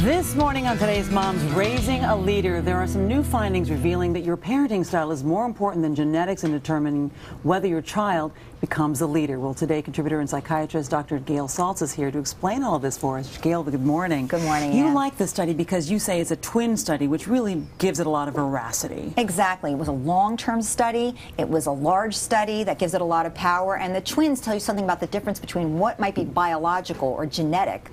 This morning on today's Moms Raising a Leader, there are some new findings revealing that your parenting style is more important than genetics in determining whether your child becomes a leader. Well, today, contributor and psychiatrist Dr. Gail Saltz is here to explain all of this for us. Gail, good morning. Good morning, You Ann. like this study because you say it's a twin study, which really gives it a lot of veracity. Exactly. It was a long-term study. It was a large study that gives it a lot of power. And the twins tell you something about the difference between what might be biological or genetic.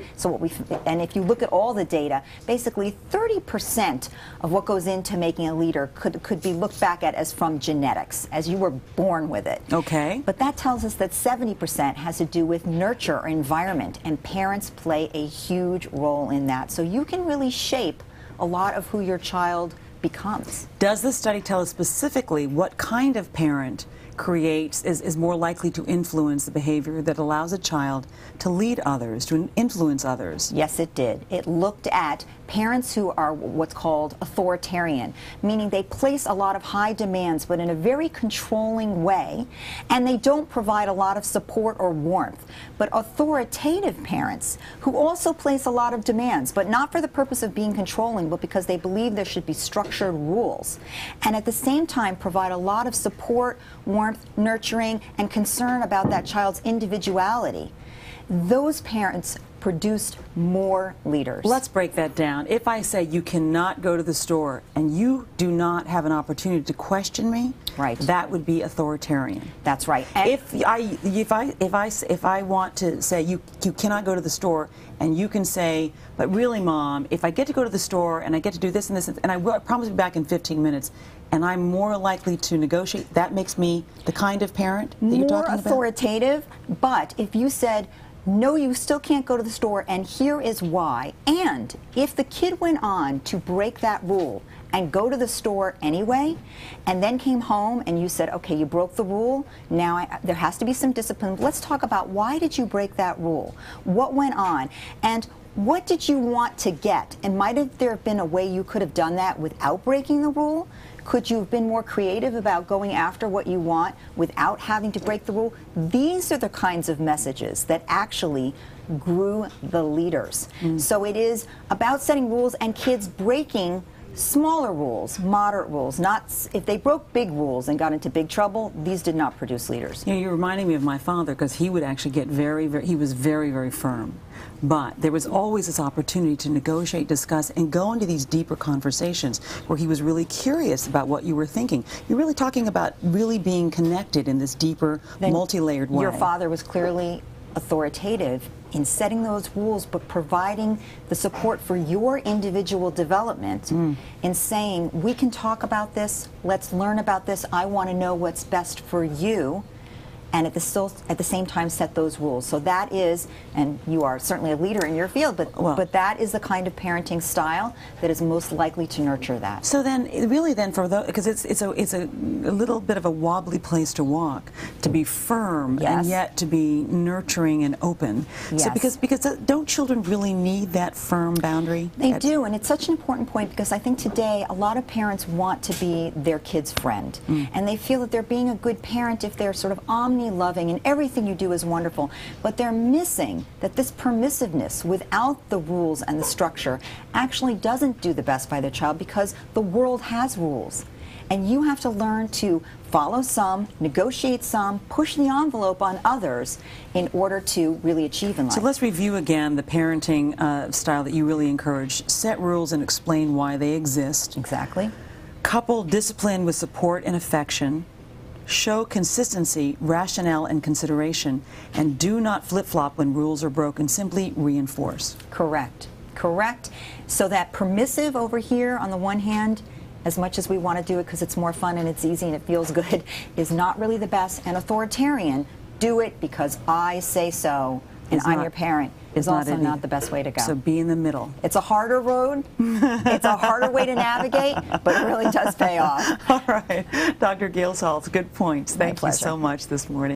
And if you look at all the data, basically 30% of what goes into making a leader could be looked back at as from genetics, as you were born with it. Okay. But that tells us that 70% has to do with nurture or environment, and parents play a huge role in that. So you can really shape a lot of who your child becomes. Does this study tell us specifically what kind of parent is more likely to influence the behavior that allows a child to lead others, to influence others? Yes, it did. It looked at parents who are what's called authoritarian, meaning they place a lot of high demands, but in a very controlling way, and they don't provide a lot of support or warmth. But authoritative parents who also place a lot of demands, but not for the purpose of being controlling, but because they believe there should be structured rules, and at the same time provide a lot of support, warmth, nurturing, and concern about that child's individuality. Those parents produced more leaders. Let's break that down. If I say you cannot go to the store and you do not have an opportunity to question me, right, that would be authoritarian. That's right. And if I want to say you cannot go to the store, and you can say, but really, Mom, if I get to go to the store and I get to do this and this, and I promise to be back in 15 minutes, and I'm more likely to negotiate, that makes me the kind of parent that you're talking about? More authoritative, but if you said, no, you still can't go to the store, and here is why. And if the kid went on to break that rule and go to the store anyway, and then came home and you said, okay, you broke the rule, now there has to be some discipline. Let's talk about why did you break that rule? What went on? And what did you want to get? And might there have been a way you could have done that without breaking the rule? Could you have been more creative about going after what you want without having to break the rule? These are the kinds of messages that actually grew the leaders. So it is about setting rules and kids breaking smaller rules, moderate rules. Not if they broke big rules and got into big trouble, these did not produce leaders. You know, you're reminding me of my father, because he would actually get he was very, very firm. But there was always this opportunity to negotiate, discuss, and go into these deeper conversations where he was really curious about what you were thinking. You're really talking about really being connected in this deeper, multi-layered way. Your father was clearly authoritative in setting those rules, but providing the support for your individual development in saying, we can talk about this, let's learn about this, I want to know what's best for you, and at the same time set those rules. So that is, and you are certainly a leader in your field, but that is the kind of parenting style that is most likely to nurture that. So then, really then, because it's a little bit of a wobbly place to walk, to be firm and yet to be nurturing and open. Yes. So because don't children really need that firm boundary? They do, and it's such an important point, because I think today a lot of parents want to be their kid's friend, and they feel that they're being a good parent if they're sort of loving and everything you do is wonderful, but they're missing that this permissiveness without the rules and the structure actually doesn't do the best by their child, because the world has rules and you have to learn to follow some, negotiate some, push the envelope on others in order to really achieve in life. So let's review again the parenting style that you really encourage. Set rules and explain why they exist. Exactly. Couple discipline with support and affection. Show consistency, rationale, and consideration, and do not flip-flop when rules are broken. Simply reinforce. Correct. Correct. So that permissive over here on the one hand, as much as we want to do it because it's more fun and it's easy and it feels good, is not really the best. And authoritarian, do it because I say so, and I'm your parent, is also not the best way to go. So be in the middle. It's a harder road. It's a harder way to navigate, but it really does pay off. All right. Dr. Gail Saltz, good points. Thank you so much this morning.